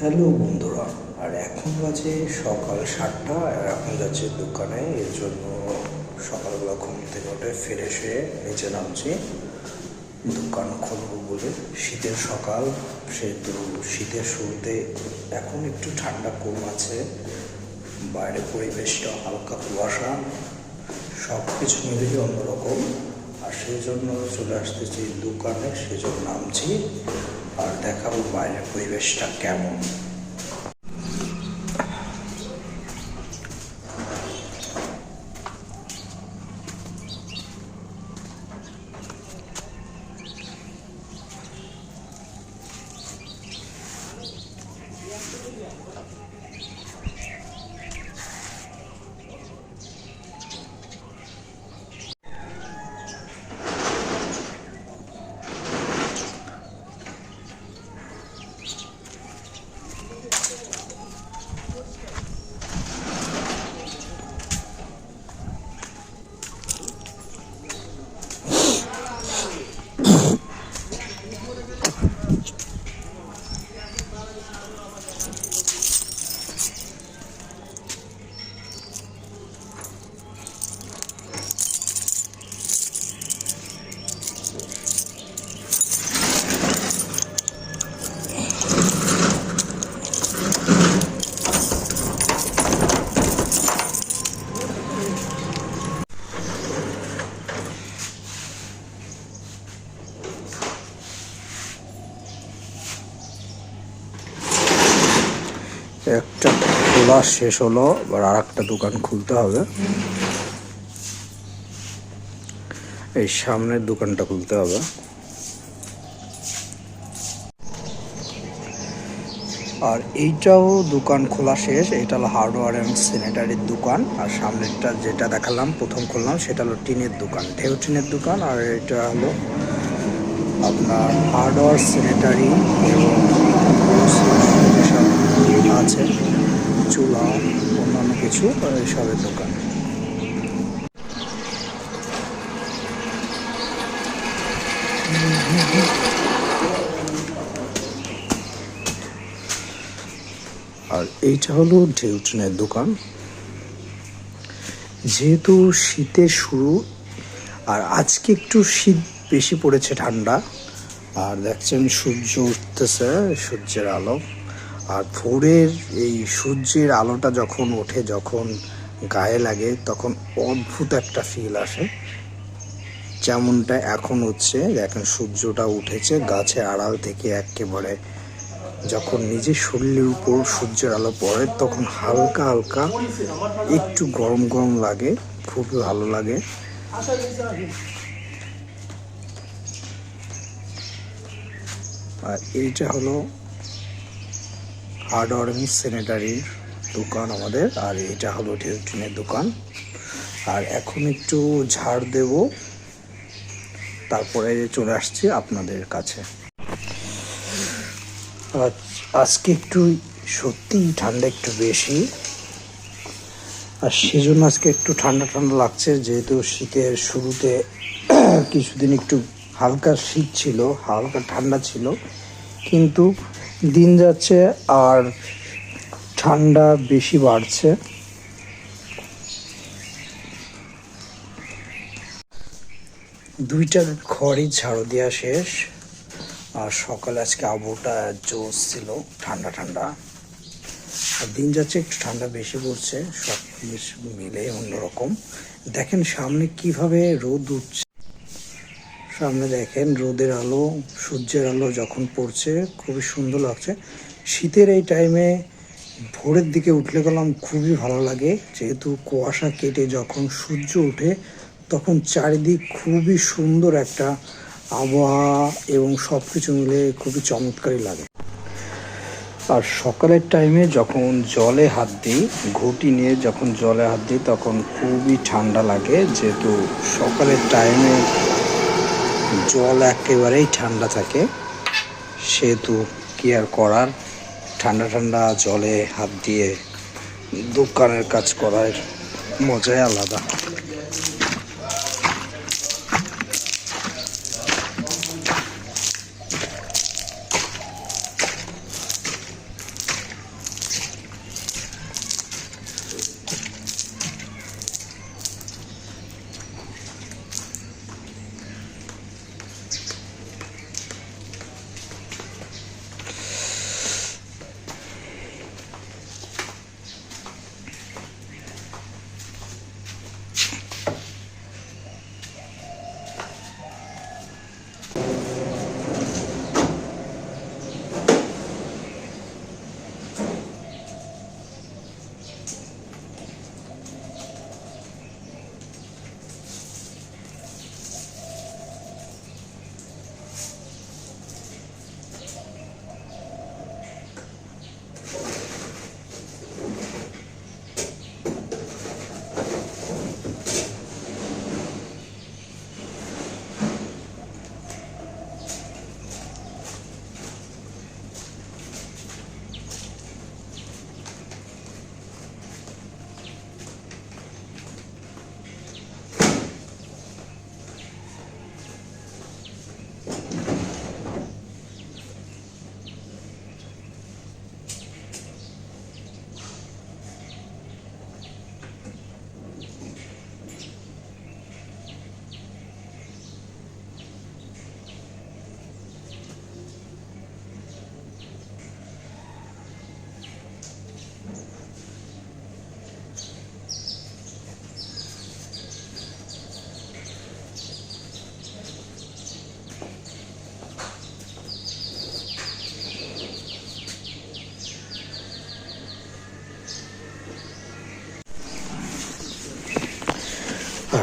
Hello বন্ধুরা, আর এখন বাজে সকাল 7টা। আর এখন যাচ্ছি দোকানে। এর জন্য সকালবেলা ঘুম থেকে উঠে ফ্রেশ হয়ে নিচে নামছি দোকান খুলবো বলে। শীতের সকাল, সেহেতু শীতের শুরুতে এখন একটু ঠান্ডা কম আছে, বাইরে পরিবেশটা হালকা কুয়াশা, সব কিছু মিলিয়ে অন্যরকম। আর সেই জন্য চলে আসতেছি দোকানে, সেজন্য নামছি আর দেখাবো বাইরের পরিবেশটা কেমন। একটা খোলা শেষ হলো, এবার আর একটা দোকান খুলতে হবে। এই সামনের দোকানটা খুলতে হবে। আর এইটাও দোকান খোলা শেষ। এটা হলো হার্ডওয়্যার অ্যান্ড স্যানিটারির দোকান। আর সামনেরটা যেটা দেখালাম, প্রথম খুললাম, সেটা হলো টিনের দোকান, ঢেউ টিনের দোকান। আর এটা হলো আপনার হার্ডওয়্যার, স্যানিটারি এবং যেসব আছে, চুলা, অন্যান্য কিছু এইসবের দোকান। আর এইটা হলো ঢেউটিনের দোকান। যেহেতু শীতের শুরু, আর আজকে একটু শীত বেশি পড়েছে, ঠান্ডা। আর দেখছেন সূর্য উঠতেছে, সূর্যের আলো। আর ভোরের এই সূর্যের আলোটা যখন ওঠে, যখন গায়ে লাগে, তখন অদ্ভুত একটা ফিল আসে। যেমনটা এখন হচ্ছে, দেখেন সূর্যটা উঠেছে গাছের আড়াল থেকে একেবারে। যখন নিজের শরীরের উপর সূর্যের আলো পড়ে, তখন হালকা হালকা একটু গরম গরম লাগে, খুবই ভালো লাগে। আর এইটা হলো হার্ডওয়্যার এবং স্যানিটারির দোকান আমাদের। আর এটা হলো ঢেউটিনের দোকান। আর এখন একটু ঝাড় দেব, তারপরে চলে আসছি আপনাদের কাছে। আজকে একটু সত্যি ঠান্ডা একটু বেশি, আর সেজন্য আজকে একটু ঠান্ডা ঠান্ডা লাগছে। যেহেতু শীতের শুরুতে কিছুদিন একটু হালকা শীত ছিল, হালকা ঠান্ডা ছিল, কিন্তু দিন যাচ্ছে আর ঠান্ডা বেশি বাড়ছে। দুইটা ঘরই ঝাড়ু দেওয়া শেষ। আর সকালে আজকে আবহাওয়াটা জোস ছিল, ঠান্ডা ঠান্ডা। আর দিন যাচ্ছে একটু ঠান্ডা বেশি পড়ছে, সব কিছু মিলে অন্যরকম। দেখেন সামনে কিভাবে রোদ উঠছে, সামনে দেখেন রোদের আলো, সূর্যের আলো যখন পড়ছে, খুবই সুন্দর লাগছে। শীতের এই টাইমে ভোরের দিকে উঠলে গেলাম খুবই ভালো লাগে, যেহেতু কুয়াশা কেটে যখন সূর্য ওঠে, তখন চারিদিক খুবই সুন্দর একটা আবহাওয়া এবং সব কিছু মিলে খুবই চমৎকারই লাগে। আর সকালের টাইমে যখন জলে হাত দিই, ঘুঁটি নিয়ে যখন জলে হাত দিই, তখন খুবই ঠান্ডা লাগে। যেহেতু সকালের টাইমে জল একেবারেই ঠান্ডা থাকে, সেহেতু কি আর করার, ঠান্ডা ঠান্ডা জলে হাত দিয়ে দোকানের কাজ করার মজাই আলাদা।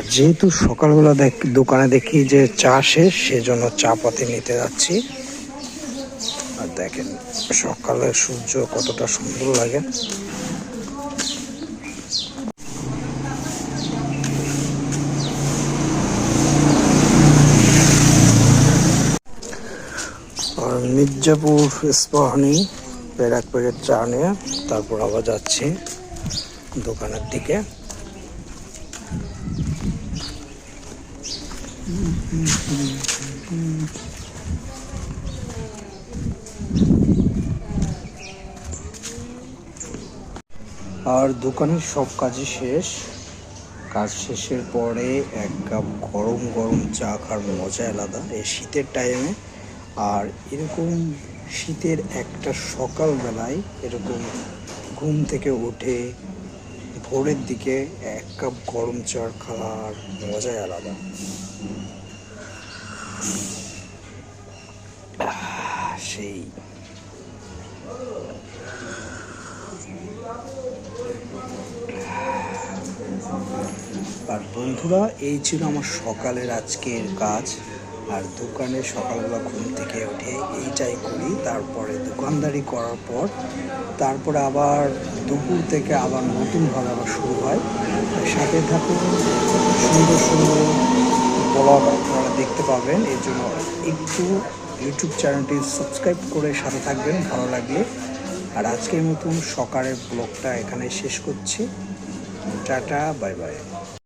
আর যেহেতু সকালবেলা দোকানে দেখি যে চা শেষ, সেজন্য চা পাতি নিতে যাচ্ছি। আর দেখেন সকালের সূর্য কতটা সুন্দর লাগে। আর মির্জাপুর ইস্পাহানি এক প্যাকেট চা নিয়ে তারপর আবার যাচ্ছি দোকানের দিকে। আর দোকানের সব কাজই শেষ। কাজ শেষের পরে এক কাপ গরম গরম চা খাওয়ার মজা আলাদা এই শীতের টাইমে। আর এরকম শীতের একটা সকালবেলায় এরকম ঘুম থেকে উঠে ভোরের দিকে এক কাপ গরম চা খাওয়ার মজাই আলাদা। সেই আর বন্ধুরা, এই ছিল আমার সকালের আজকের কাজ। আর দোকানে সকালবেলা ঘুম থেকে উঠে এইটাই করি। তারপরে দোকানদারি করার পর তারপরে আবার দুপুর থেকে আবার নতুনভাবে আবার শুরু হয়। সাথে থাকুন, সুন্দর সুন্দর ব্লগ আপনারা দেখতে পাবেন। এর জন্য একটু ইউটিউব চ্যানেলটি সাবস্ক্রাইব করে সাথে থাকবেন ভালো লাগলে। আর আজকের মতন সকালের ব্লগটা এখানে শেষ করছি। Tata, bye bye.